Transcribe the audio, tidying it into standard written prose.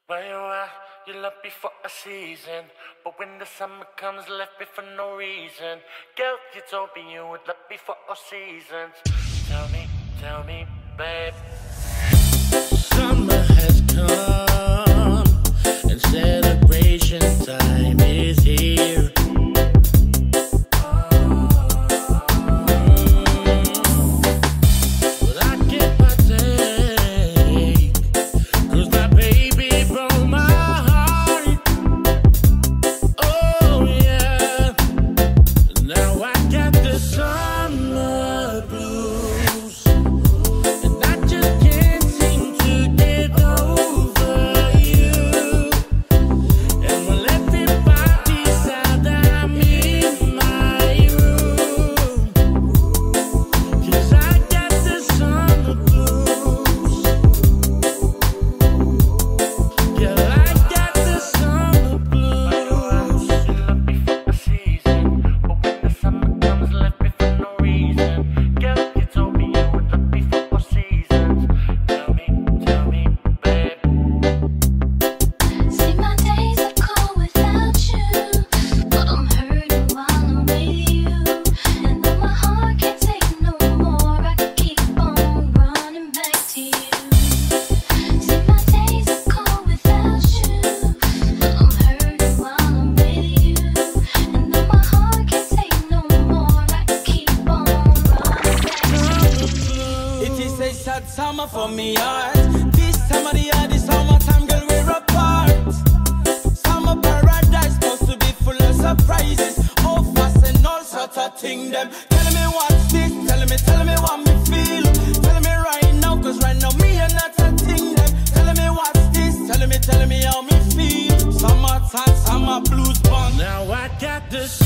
Where you are, you left me for a season, but when the summer comes, left me for no reason. Girl, you told me you would left me for all seasons. Tell me, babe. Summer has come, and celebration time is here. Summer for me heart. This time of the year, this summertime, girl, we're apart. Summer paradise supposed to be full of surprises, offers and all sorts of things. Them telling me what's this, telling me what me feel. Telling me right now, cause right now me and not a thing. Them telling me what's this, telling me how me feel. Summertime, summer blues bond. Now I got this